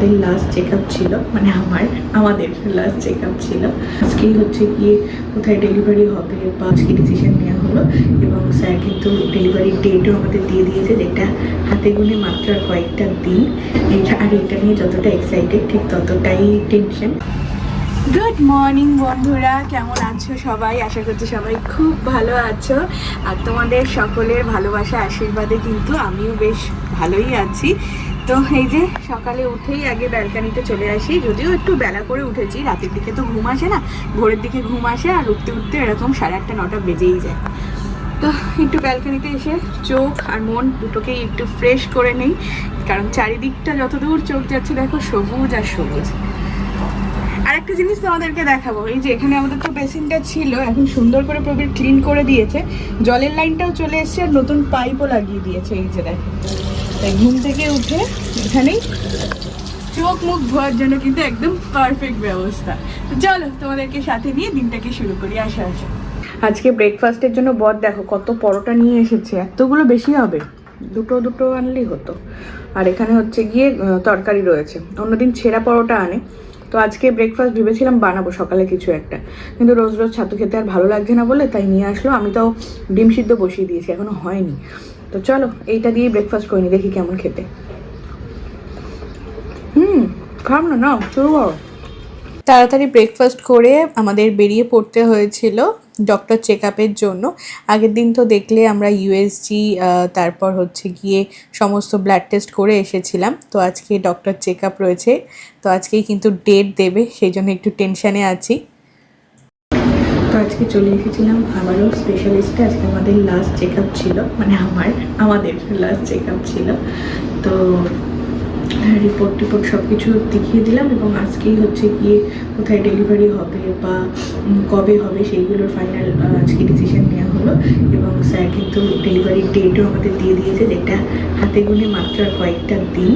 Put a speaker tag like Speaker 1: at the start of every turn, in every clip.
Speaker 1: আমাদের last check up ছিল, মানে আমাদের লাস্ট চেক আপ ছিল। আজকেই হচ্ছে গিয়ে কোথায় ডেলিভারি হবে বা আজকে ডিসিশন নেওয়া হলো, এবং স্যার কিন্তু ডেলিভারির ডেটও আমাদের দিয়ে দিয়েছে, যেটা হাতে গুনে মাত্র আর কয়েকটা দিন। এটা নিয়ে যতটা এক্সাইটেড ঠিক ততটাই টেনশন। গুড মর্নিং বন্ধুরা, কেমন আছো সবাই? আশা করছি সবাই খুব ভালো আছো, আর তোমাদের সকলের ভালোবাসা আশীর্বাদে কিন্তু আমিও বেশ ভালোই আছি। তো এই যে সকালে উঠেই আগে ব্যালকানিতে চলে আসি, যদিও একটু বেলা করে উঠেছি, রাতের দিকে তো ঘুম আসে না, ভোরের দিকে ঘুম আসে, আর উঠতে উঠতে এরকম 8:30 9টা বেজেই যায়। তো একটু ব্যালকানিতে এসে চোখ আর মন দুটোকেই একটু ফ্রেশ করে নেই, কারণ চারিদিকটা যতদূর চোখ যাচ্ছে দেখো সবুজ আর সবুজ। আর একটা জিনিস তোমাদেরকে দেখাবো, এই যে এখানে আমাদের তো বেসিনটা ছিল, এখন সুন্দর করে প্রবীর ক্লিন করে দিয়েছে, জলের লাইনটাও চলে এসছে, আর নতুন পাইপও লাগিয়ে দিয়েছে। এই যে দেখো, তাই ঘুম থেকে উঠে এখানেই চোখ মুখ ধোয়ার জন্য কিন্তু একদম পারফেক্ট ব্যবস্থা। তো চলো তোমাদেরকে সাথে নিয়ে দিনটাকে শুরু করি। আসা আজকে ব্রেকফাস্টের জন্য বর দেখো কত পরোটা নিয়ে এসেছে, এতগুলো বেশি হবে, দুটো দুটো আনলেই হতো। আর এখানে হচ্ছে গিয়ে তরকারি রয়েছে, অন্যদিন ছেঁড়া পরোটা আনে, তো আজকে ব্রেকফাস্ট ভেবেছিলাম বানাবো সকালে কিছু একটা, কিন্তু রোজ রোজ ছাতু খেতে আর ভালো লাগছে না বলে তাই নিয়ে আসলো। আমি তাও ডিম সিদ্ধ বসিয়ে দিয়েছি, এখনো হয়নি। তো চলো এইটা দিয়ে ব্রেকফাস্ট করিনি, দেখি কেমন খেতে। খাম না, নাও শুরু করো। তাড়াতাড়ি ব্রেকফাস্ট করে আমাদের বেরিয়ে পড়তে হয়েছিল ডক্টর চেক আপের জন্য। আগের দিন তো দেখলে আমরা ইউএসজি তারপর হচ্ছে গিয়ে সমস্ত ব্লাড টেস্ট করে এসেছিলাম, তো আজকে ডক্টর চেক আপ রয়েছে, তো আজকেই কিন্তু ডেট দেবে, সেই জন্য একটু টেনশানে আছি। তো আজকে চলে এসেছিলাম আবারও স্পেশালিস্টে, আজকে আমাদের লাস্ট চেক আপ ছিল, মানে আমাদের লাস্ট চেক আপ ছিল। তো রিপোর্ট সব কিছু দেখিয়ে দিলাম, এবং আজকেই হচ্ছে গিয়ে কোথায় ডেলিভারি হবে বা কবে হবে সেইগুলোর ফাইনাল আজকে ডিসিশন নেওয়া হলো, এবং স্যার কিন্তু ডেলিভারির ডেটও আমাদের দিয়ে দিয়েছে, যেটা হাতে গুনে মাত্র আর কয়েকটা দিন।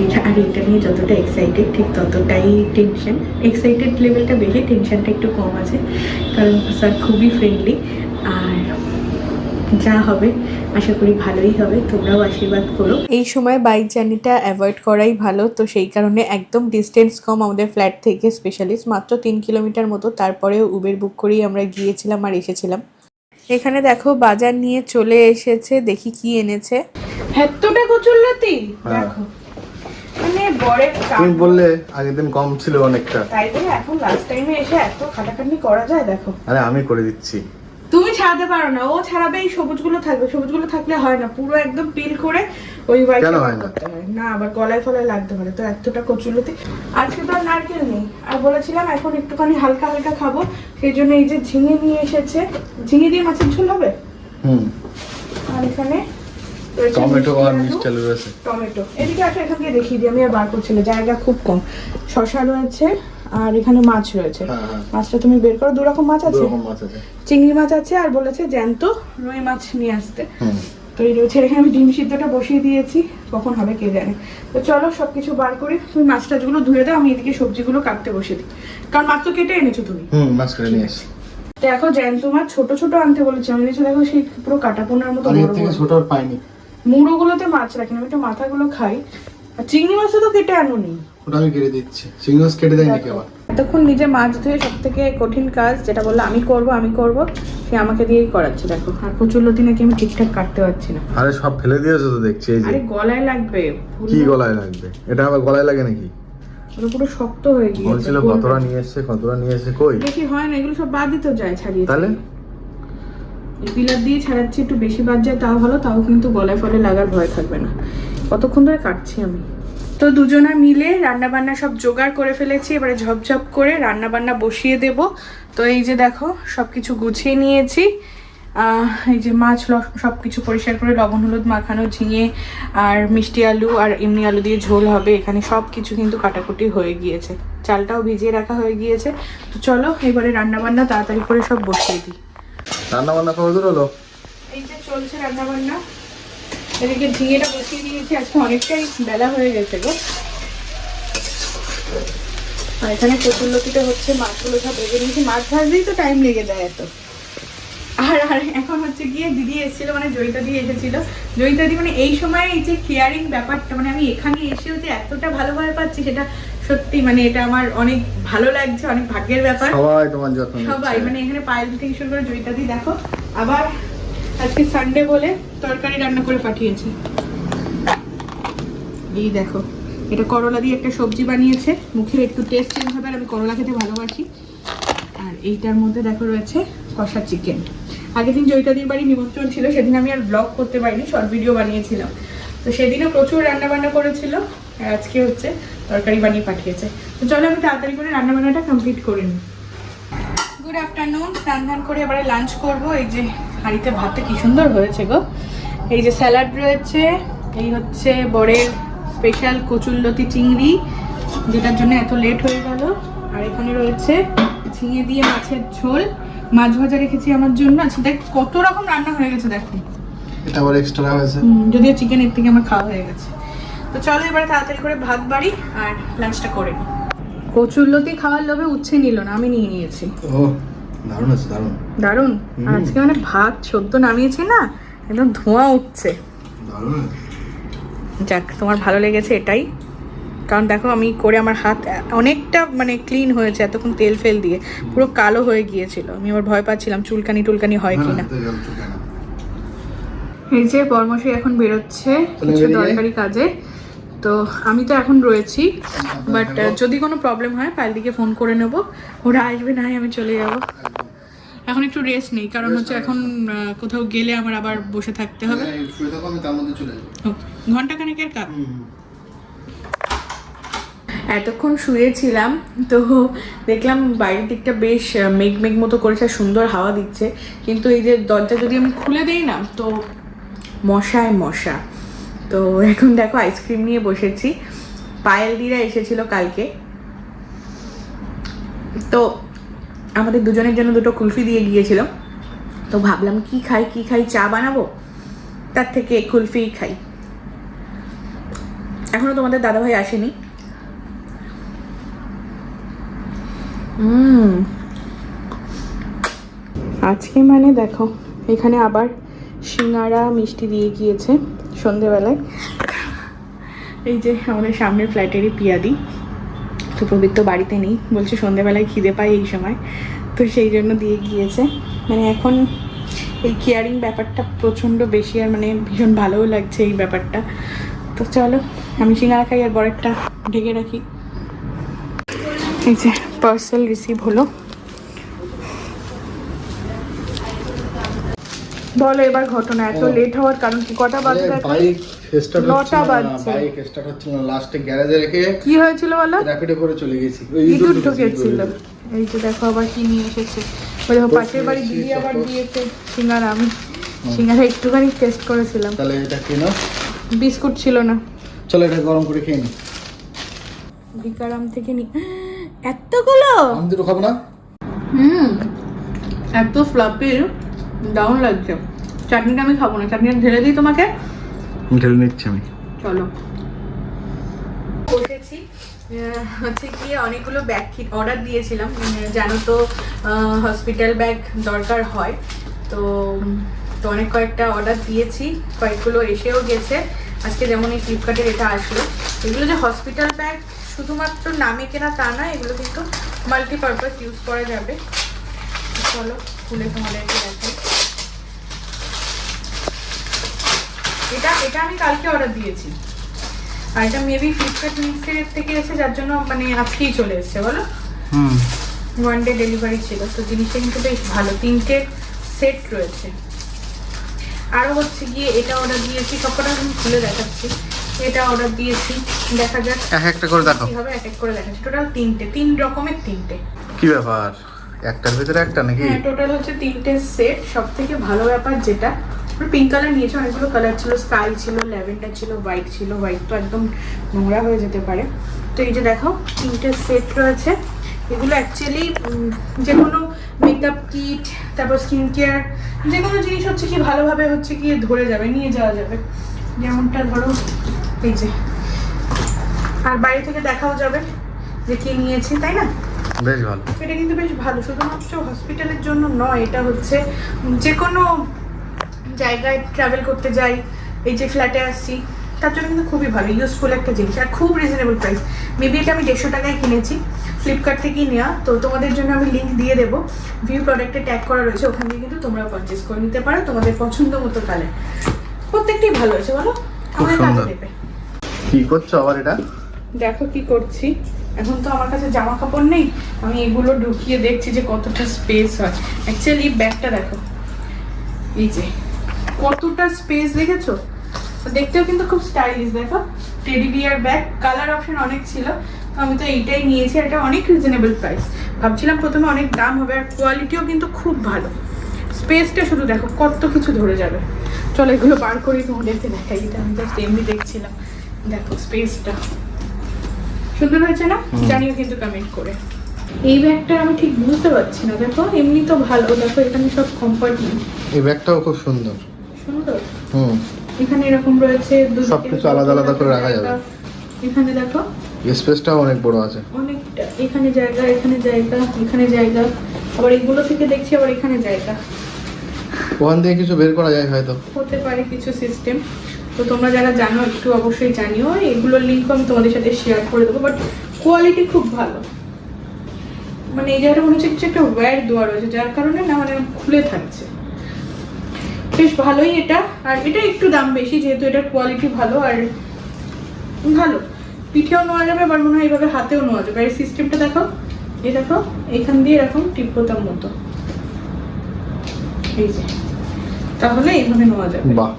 Speaker 1: এটা নিয়ে যতটা এক্সাইটেড ঠিক ততটাই টেনশন। এক্সাইটেড লেভেলটা বেশি, টেনশনটা একটু কম আছে, কারণ স্যার খুবই ফ্রেন্ডলি, আর যা হবে আশা করি ভালোই হবে, তোমরাও আশীর্বাদ করো। এই সময় বাইক জার্নিটা অ্যাভয়েড করাই ভালো, তো সেই কারণে একদম ডিস্টেন্স কম আমাদের ফ্ল্যাট থেকে স্পেশালিস্ট, মাত্র 3 কিলোমিটার মতো, তারপরেও উবের বুক করেই আমরা গিয়েছিলাম আর এসেছিলাম। এখানে দেখো বাজার নিয়ে চলে এসেছে, দেখি কি এনেছে। এতটা কচুরলতি দেখো, মানে বরের
Speaker 2: তুমি বললে আগের দিন কম ছিল অনেকটা,
Speaker 1: তাই বলে এখন লাস্ট টাইমে এসে এত খাটাখাটনি করা যায়? দেখো
Speaker 2: আরে আমি করে দিচ্ছি।
Speaker 1: তুমি ছাড়াতে পারো না, ও ছাড়াবে, এই সবুজগুলো থাকবে, সবুজগুলো থাকলে হয় না, পুরো একদম পিল করে ওই হোয়াইট করতে হয় না, আবার গলায় ফলায় লাগতে পারে। তো এতটা কচুলতি আজকে তো আর নারকেল নেই, আর বলেছিলাম এখন একটুখানি হালকা হালকা খাবো, সেই জন্য এই যে ঝিঙে নিয়ে এসেছে, ঝিঙে দিয়ে মাছের ঝোল হবে। আর এখানে
Speaker 2: টমেটো আর মিষ্টি আলু রয়েছে।
Speaker 1: টমেটো এদিকে আসো, এখান থেকে দেখিয়ে দিই, আমি আর বার করছি না, জায়গা খুব কম। শসা রয়েছে, আর এখানে মাছ রয়েছে। মাছটা তুমি বের করো, 2 রকম মাছ আছে, চিংড়ি মাছ আছে, আর বলেছে জ্যান্ত রুই মাছ নিয়ে আসতে। তো এই রয়েছে, এখানে আমি ডিম সিদ্ধটা বসিয়ে দিয়েছি, কখন হবে কে জানে। তো চলো সবকিছু বার করি, তুমি মাছ টাছগুলো ধুয়ে দাও, আমি এদিকে সবজিগুলো কাটতে বসে দিই, কারণ মাছ তো কেটে এনেছো তুমি।
Speaker 2: মাছ কেটে নিয়ে এসেছি।
Speaker 1: দেখো জ্যান্ত মাছ ছোট ছোট আনতে বলেছি আমি, দেখো সেই পুরো কাটাপোনার মতো বড় বড়,
Speaker 2: ছোট আর পাইনি।
Speaker 1: মুড়োগুলোতে মাছ রাখি না, আমি একটু মাথাগুলো খাই। আর চিংড়ি মাছটা তো কেটে আনোনি,
Speaker 2: ওটা আমি কেটে দিচ্ছি, চিংড়ি মাছ কেটে দেয় নাকি আবার?
Speaker 1: এতক্ষণ নিজে মাছ ধুয়ে সব থেকে কঠিন কাজ যেটা বললো আমি করব, সে আমাকে দিয়েই করাচ্ছে। দেখো, আর কচুরলতি নাকি আমি ঠিকঠাক কাটতে পারছি না।
Speaker 2: আরে সব ফেলে দিয়েছো তো দেখছি। এই যে
Speaker 1: আরে গলায় লাগবে।
Speaker 2: কি গলায় লাগবে? এটা আবার গলায় লাগে নাকি?
Speaker 1: ওটা পুরো শক্ত হয়ে গিয়েছে।
Speaker 2: বলছিল কতটা নিয়ে এসেছে, কই
Speaker 1: বেশি হয় না, এগুলো সব বাদ দিতে যায় ছাড়িয়ে।
Speaker 2: তাহলে
Speaker 1: এই পিলার দিয়ে ছাড়াচ্ছি, একটু বেশি বাদ যায় তাও ভালো, তাও কিন্তু গলায় ফলে লাগার ভয় থাকবে না। কতক্ষণ ধরে কাটছি আমি। তো দুজনা মিলে রান্না বান্না সব জোগাড় করে ফেলেছি, এবারে ঝপঝপ করে রান্না বান্না বসিয়ে দেব। তো এই যে দেখো সবকিছু গুছিয়ে নিয়েছি, এই যে মাছ সব কিছু পরিষ্কার করে লবণ হলুদ মাখানো, ঝিঙে আর মিষ্টি আলু আর এমনি আলু দিয়ে ঝোল হবে, এখানে সব কিছু কিন্তু কাটাকুটি হয়ে গিয়েছে, চালটাও ভিজিয়ে রাখা হয়ে গিয়েছে। তো চলো এবারে রান্না বান্না তাড়াতাড়ি করে সব বসিয়ে দিই।
Speaker 2: রান্না বান্না কবে হলো?
Speaker 1: এই যে চলছে রান্না বান্না, এদিকে ঝিঙেটা বসিয়ে দিয়েছি, আজকে অনেকটাই বেলা হয়ে গেছে গো। আর এখানে কচুরলতিটা হচ্ছে, মাছগুলো সব ভেজে নিয়েছি, মাছ ভাজতেই তো টাইম লেগে যায় এত। আর আর এখন হচ্ছে গিয়ে দিদি এসেছিল, মানে জয়িতা দি এসেছিল। জয়িতা দি মানে এই সময় এই যে কেয়ারিং ব্যাপারটা, মানে আমি এখানে এসেও যে এতটা ভালোভাবে পাচ্ছি, সেটা সত্যি মানে এটা আমার অনেক ভালো লাগছে, অনেক ভাগ্যের ব্যাপার।
Speaker 2: সবাই তোমার যত্ন নিচ্ছে।
Speaker 1: সবাই মানে এখানে পায়েল থেকে শুরু করে জয়িতা দি দেখো আবার আজকে সানডে বলে তরকারি রান্না করে পাঠিয়েছি। এই দেখো, এটা করলা দিয়ে একটা সবজি বানিয়েছে, মুখের একটু টেস্ট চেঞ্জ হবে, আর আমি করলা খেতে ভালোবাসি। আর এইটার মধ্যে দেখো রয়েছে কষা চিকেন। আগের দিন জয়িতাদির বাড়ি নিমন্ত্রণ ছিল, সেদিন আমি আর ব্লগ করতে পারিনি, শর্ট ভিডিও বানিয়েছিলাম। তো সেদিনও প্রচুর রান্নাবান্না করেছিল, আর আজকে হচ্ছে তরকারি বানিয়ে পাঠিয়েছে। তো চলো আমি তাড়াতাড়ি করে রান্নাবান্নাটা কমপ্লিট করে নিই। গুড আফটারনুন, স্নান ধান করে এবারে লাঞ্চ করব। এই যে হাঁড়িতে ভাতটা কি সুন্দর হয়েছে গো। এই যে স্যালাড রয়েছে, এই হচ্ছে বরের স্পেশাল কচুরলতি চিংড়ি, যেটার জন্য এত লেট হয়ে গেল। আর এখানে রয়েছে ঝিঙে দিয়ে মাছের ঝোল, মাছ ভাজা রেখেছি আমার জন্য। আচ্ছা দেখ কত রকম রান্না হয়ে গেছে, দেখো
Speaker 2: এটা আবার এক্সট্রা হয়েছে।
Speaker 1: যদিও চিকেন এর থেকে আমার খাওয়া হয়ে গেছে। তো চলো এবারে তাড়াতাড়ি করে ভাত বাড়ি আর লাঞ্চটা করে নিই। কচুরলতি খাওয়ার লোভে উচ্ছে নিল না, আমি নিয়ে নিয়েছি।
Speaker 2: ও দারুণ আছে, দারুণ
Speaker 1: দারুণ। আজকে মানে ভাত সদ্য নামিয়েছি না, একদম ধোঁয়া উঠছে।
Speaker 2: দারুণ।
Speaker 1: যাক, তোমার ভালো লেগেছে এটাই, কারণ দেখো আমি করে আমার হাত অনেকটা মানে ক্লিন হয়েছে, এতক্ষণ তেল ফেল দিয়ে পুরো কালো হয়ে গিয়েছিল। আমি আবার ভয় পাচ্ছিলাম চুলকানি টুলকানি হয় কিনা। এই যে বরমশাই এখন বেরোচ্ছে কিছু দরকারি কাজে, তো আমি তো এখন রয়েছি। বাট যদি কোনো প্রবলেম হয় পায়েলদিকে ফোন করে নেব, ওরা আসবে, না হয় আমি চলে যাব। এখন একটু রেস্ট নেই, কারণ হচ্ছে এখন কোথাও গেলে আমার আবার বসে থাকতে হবে। ঘন্টাখানেকের কাজ। এতক্ষণ শুয়েছিলাম, তো দেখলাম বাইরের দিকটা বেশ মেঘ মেঘ মতো করেছে, সুন্দর হাওয়া দিচ্ছে। কিন্তু এই যে দরজা যদি আমি খুলে দিই না, তো মশায় মশা। তো এখন দেখো আইসক্রিম নিয়ে বসেছি। পায়েল দিরা এসেছিল কালকে, তো আমাদের দুজনের জন্য দুটো কুলফি দিয়ে গিয়েছিল। তো ভাবলাম কি খাই, চা বানাবো, তার থেকে কুলফি খাই। এখনো তোমাদের দাদাভাই আসেনি। আজকে মানে দেখো এখানে আবার সিঙ্গারা মিষ্টি দিয়ে গিয়েছে সন্ধেবেলায়। এই যে আমাদের সামনের ফ্ল্যাটেরই পিয়াদি, তো প্রবীর তো বাড়িতে নেই, বলছে সন্ধেবেলায় খিদে পায় এই সময়, তো সেই জন্য দিয়ে গিয়েছে। মানে এখন এই কেয়ারিং ব্যাপারটা প্রচণ্ড বেশি, আর মানে ভীষণ ভালোও লাগছে এই ব্যাপারটা। তো চলো আমি সিঙ্গারা খাই আর বরেরটা ঢেকে রাখি। এই যে পার্সেল রিসিভ হলো। বলো এবার ঘটনা, এত লেট হওয়ার কারণ কি? কটা বাজে?
Speaker 2: বাইক স্টার্ট হচ্ছে
Speaker 1: 9টা
Speaker 2: না,
Speaker 1: বাজছে।
Speaker 2: বাইক স্টার্ট হচ্ছে না, লাস্টে গ্যারেজে রেখে
Speaker 1: কি হয়েছিল বলো?
Speaker 2: র‍্যাপিডো করে চলে গেছি।
Speaker 1: ইঁদুর ঢুকেছিল। এই যে দেখো আবার কি নিয়ে এসেছে। ওই দেখো পাশের বাড়ি দিদি আবার দিয়েছে সিঙ্গারা। আমি সিঙ্গারা একটুখানি টেস্ট করেছিলাম।
Speaker 2: তাহলে এটা কি না,
Speaker 1: বিস্কুট ছিল না।
Speaker 2: চলো এটা গরম করে খেয়ে নি।
Speaker 1: বিকারাম থেকে নি এতগুলো।
Speaker 2: আমি দুটো খাবো না।
Speaker 1: এত ফ্লাপি, দারুণ লাগছে। চাটনিটা আমি খাবো না, চাটনিটা ঢেলে দিই তোমাকে।
Speaker 2: ঢেলে নিচ্ছি আমি।
Speaker 1: চলো বসেছি। হচ্ছে কি অনেকগুলো ব্যাগ অর্ডার দিয়েছিলাম, জানো তো হসপিটাল ব্যাগ দরকার হয়, তো অনেক কয়েকটা অর্ডার দিয়েছি, কয়েকগুলো এসেও গেছে। আজকে যেমন এই ফ্লিপকার্টের এটা আসলো। এগুলো যে হসপিটাল ব্যাগ শুধুমাত্র নামে কেনা তা না, এগুলো কিন্তু মাল্টিপারপাস ইউজ করা যাবে। চলো খুলে তোমাদেরকে দেখাই। এটা আমি কালকে অর্ডার দিয়েছি, আর এটা মেবি ফ্লিপকার্ট মিক্সের থেকে এসে, যার জন্য মানে আজকেই চলে এসেছে। বলো 1 ডে ডেলিভারি ছিল। তো জিনিসটা কিন্তু বেশ ভালো, 3টে সেট রয়েছে। আরও হচ্ছে গিয়ে এটা অর্ডার দিয়েছি, সবকটা আমি খুলে দেখাচ্ছি। এটা অর্ডার দিয়েছি, দেখা যাক
Speaker 2: এক একটা করে দেখো
Speaker 1: কি হবে। এক এক করে দেখাচ্ছি। টোটাল 3 রকমের 3টে।
Speaker 2: কি ব্যাপার, একটার ভিতরে একটা নাকি?
Speaker 1: হ্যাঁ, টোটাল হচ্ছে 3টে সেট। সব থেকে ভালো ব্যাপার যেটা, পিঙ্ক কালার নিয়েছে, অনেকগুলো কালার ছিল, স্কাই ছিল, ল্যাভেন্ডার ছিল, হোয়াইট ছিল। হোয়াইট তো একদম নোংরা হয়ে যেতে পারে। তো এই যে দেখো 3টে সেট রয়েছে। এগুলো অ্যাকচুয়ালি যে কোনো মেকআপ কিট, তারপর স্কিন কেয়ার, যে কোনো জিনিস হচ্ছে কি ভালোভাবে হচ্ছে কি ধরে যাবে, নিয়ে যাওয়া যাবে। যেমনটা ধরো এই যে, আর বাইরে থেকে দেখাও যাবে যে কি নিয়েছি, তাই না?
Speaker 2: বেশ ভালো।
Speaker 1: এটা কিন্তু বেশ ভালো, শুধুমাত্র হসপিটালের জন্য নয়, এটা হচ্ছে যে কোনো জায়গায় ট্রাভেল করতে যাই, এই যে ফ্ল্যাটে আসছি, তার জন্য কিন্তু খুবই ভালো, ইউজফুল একটা জিনিস, আর খুব রিজনেবল প্রাইস। মেবি এটা আমি 150 টাকায় কিনেছি, ফ্লিপকার্ট থেকেই নেওয়া। তো তোমাদের জন্য আমি লিঙ্ক দিয়ে দেবো, ভিউ প্রোডাক্টে ট্যাগ করা রয়েছে, ওখান থেকে কিন্তু তোমরা পারচেস করে নিতে পারো তোমাদের পছন্দ মতো কালার। প্রত্যেকটাই ভালো আছে বলো, আমাদের কাজে দেবে।
Speaker 2: কি করছো আবার এটা?
Speaker 1: দেখো কি করছি, এখন তো আমার কাছে জামা কাপড় নেই, আমি এগুলো ঢুকিয়ে দেখছি যে কতটা স্পেস হয়। অ্যাকচুয়ালি ব্যাগটা দেখো, এই যে কতটা স্পেস দেখেছো, দেখতেও কিন্তু খুব স্টাইলিশ। দেখো teddy bear bag, colour option অনেক ছিল, তো আমি তো এইটাই নিয়েছি, এটা অনেক রিজনেবল প্রাইস। ভাবছিলাম প্রথমে অনেক দাম হবে, আর কোয়ালিটিও কিন্তু খুব ভালো। স্পেসটা শুধু দেখো, কত কিছু ধরে যাবে। চলো এগুলো বার করি তোমাদেরকে দেখাই, এটা আমি জাস্ট এমনি দেখছিলাম। দেখো স্পেসটা সুন্দর হয়েছে না? জানিও কিন্তু কমেন্ট করে। এই ব্যাগটা আমি ঠিক বুঝতে পারছি না, দেখো এমনি তো ভালো, দেখো এখানে সব কম্পার্টমেন্ট।
Speaker 2: এই ব্যাগটাও খুব সুন্দর।
Speaker 1: সুন্দর।
Speaker 2: এখানে
Speaker 1: এরকম রয়েছে,
Speaker 2: সবকিছু আলাদা আলাদা করে রাখা যাবে।
Speaker 1: এখানে দেখো
Speaker 2: স্পেসটাও অনেক বড় আছে,
Speaker 1: অনেকটা। এখানে জায়গা, এখানে জায়গা, এখানে জায়গা, আবার এগুলো থেকে দেখছি আবার এখানে জায়গা।
Speaker 2: ওখান থেকে কিছু বের করা যায় হয়তো,
Speaker 1: হতে পারে কিছু সিস্টেম। তো তোমরা যারা জানো একটু অবশ্যই জানিও, এগুলোর লিঙ্ক আমি তোমাদের সাথে শেয়ার করে দেবো। বাট কোয়ালিটি খুব ভালো, মানে এই জায়গাটা মনে হচ্ছে কিছু একটা ওয়্যার দেওয়া রয়েছে, যার কারণে না মানে খুলে থাকছে। বেশ ভালোই এটা, আর এটা একটু দাম বেশি, যেহেতু এটার কোয়ালিটি ভালো আর ভালো। পিঠেও নেওয়া যাবে, আবার মনে হয় এইভাবে হাতেও নেওয়া যাবে। আর সিস্টেমটা দেখো, এই দেখো এখান দিয়ে এরকম টিপবোতাম মতো, এই যে, তাহলে এইভাবে নেওয়া যাবে।
Speaker 2: বাহ।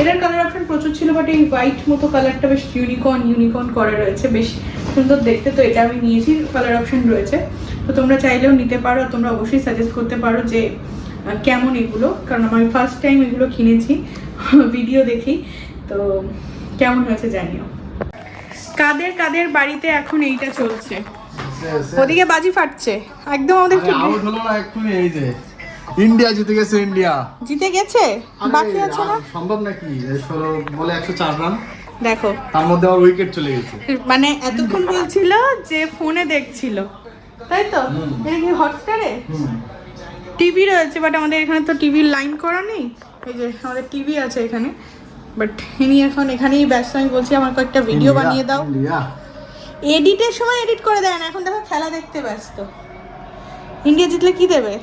Speaker 1: এটার কালার অপশন প্রচুর ছিল, বাট এই হোয়াইট মতো কালারটা বেশ ইউনিকর্ন করা রয়েছে, বেশ সুন্দর দেখতে। তো এটা আমি নিয়েছি, কালার অপশন রয়েছে, তো তোমরা চাইলেও নিতে পারো। তোমরা অবশ্যই সাজেস্ট করতে পারো যে কেমন এগুলো, কারণ আমি ফার্স্ট টাইম এগুলো কিনেছি ভিডিও দেখি, তো কেমন হয়েছে জানিও। কাদের কাদের বাড়িতে এখন এইটা চলছে, ওদিকে বাজি ফাটছে একদম। আমাদের
Speaker 2: আউট হলো না এক্ষুনি, এই যে ইন্ডিয়া জিতে গেছে। ইন্ডিয়া
Speaker 1: জিতে গেছে, বাকি আছে না?
Speaker 2: সম্ভব নাকি? 16 বলে 104 রান,
Speaker 1: দেখো
Speaker 2: তার মধ্যে আবার উইকেট চলে গেছে।
Speaker 1: মানে এতক্ষণ বলছিল যে ফোনে দেখছিল, তাই তো? এটা কি হটস্টারে টিভি রয়েছে, বাট আমাদের এখানে তো টিভির লাইন করা নেই। এই যে আমাদের টিভি আছে এখানে, বাট ইনি এখন এখানেই ব্যস্ত। আমি বলছি আমার কয়েকটা ভিডিও বানিয়ে দাও, এডিটের সময় এডিট করে দেয় না, এখন দেখো খেলা দেখতে ব্যস্ত। ইন্ডিয়া জিতলে কি দেবে?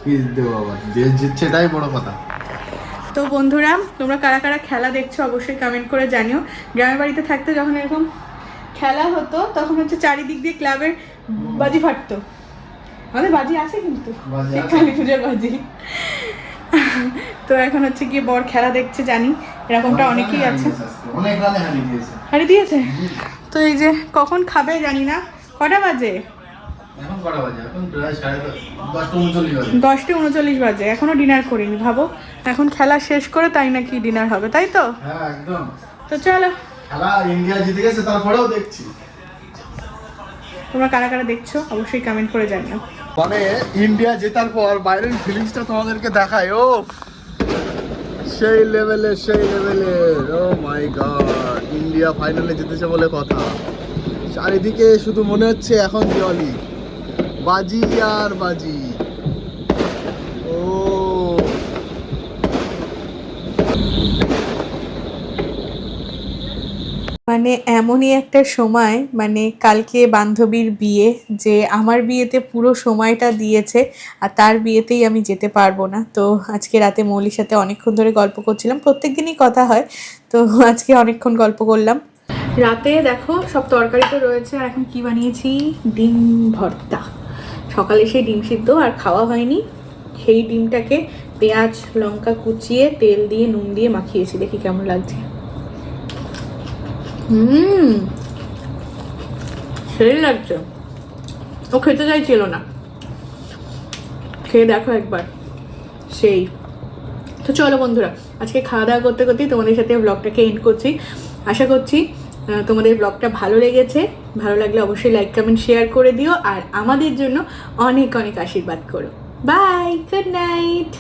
Speaker 2: কি দেবো আবার, দেশ জিতছে তাই বড় কথা।
Speaker 1: তো বন্ধুরা, তোমরা কারা কারা খেলা দেখছো অবশ্যই কমেন্ট করে জানিও। গ্রামের বাড়িতে থাকতে যখন এরকম খেলা হতো, তখন হচ্ছে চারিদিক দিয়ে ক্লাবের বাজি ফাটতো। আমাদের বাজি আছে কিন্তু, কালী পুজোর বাজি। তো এখন হচ্ছে গিয়ে বর খেলা দেখছে, জানি এরকমটা অনেকেই আছে।
Speaker 2: অনেক রানে
Speaker 1: হারিয়ে দিয়েছে। তো এই যে কখন খাবে জানি না, কটা বাজে?
Speaker 2: এখন কটা বাজে? এখন প্রায় 10:39 বাজে।
Speaker 1: 10:39 বাজে, এখনো ডিনার করিনি। ভাবো এখন খেলা শেষ করে তাই নাকি ডিনার হবে, তাই তো?
Speaker 2: হ্যাঁ একদম।
Speaker 1: তো চলো,
Speaker 2: খেলা ইন্ডিয়া জিতে গেছে, তারপরেও দেখছি।
Speaker 1: তোমরা কারা কারা দেখছো অবশ্যই কমেন্ট করে জানিও।
Speaker 2: মানে ইন্ডিয়া জেতার পর বাইরের ফিলিংসটা তোমাদেরকে দেখায়। ও সেই লেভেলের, ও মাই গড, ইন্ডিয়া ফাইনালে জিতেছে বলে কথা। চারিদিকে শুধু মনে হচ্ছে এখন জলই, বাজি আর বাজি। ও
Speaker 1: মানে এমনই একটা সময়, মানে কালকে বান্ধবীর বিয়ে, যে আমার বিয়েতে পুরো সময়টা দিয়েছে, আর তার বিয়েতেই আমি যেতে পারবো না। তো আজকে রাতে মৌলির সাথে অনেকক্ষণ ধরে গল্প করছিলাম, প্রত্যেক দিনই কথা হয়, তো আজকে অনেকক্ষণ গল্প করলাম। রাতে দেখো সব তরকারি তো রয়েছে, আর এখন কি বানিয়েছি, ডিম ভর্তা। সকালে সেই ডিম সিদ্ধ আর খাওয়া হয়নি, সেই ডিমটাকে পেঁয়াজ লঙ্কা কুচিয়ে তেল দিয়ে নুন দিয়ে মাখিয়েছি, দেখি কেমন লাগছে। সেই লাগছে, ও খেতে চাইছিল না, খেয়ে দেখো একবার, সেই। তো চলো বন্ধুরা, আজকে খাওয়া দাওয়া করতে করতেই তোমাদের সাথে ব্লগটাকে এন্ড করছি। আশা করছি তোমাদের ব্লগটা ভালো লেগেছে। ভালো লাগলে অবশ্যই লাইক কমেন্ট শেয়ার করে দিও, আর আমাদের জন্য অনেক অনেক আশীর্বাদ করো। Bye, good night.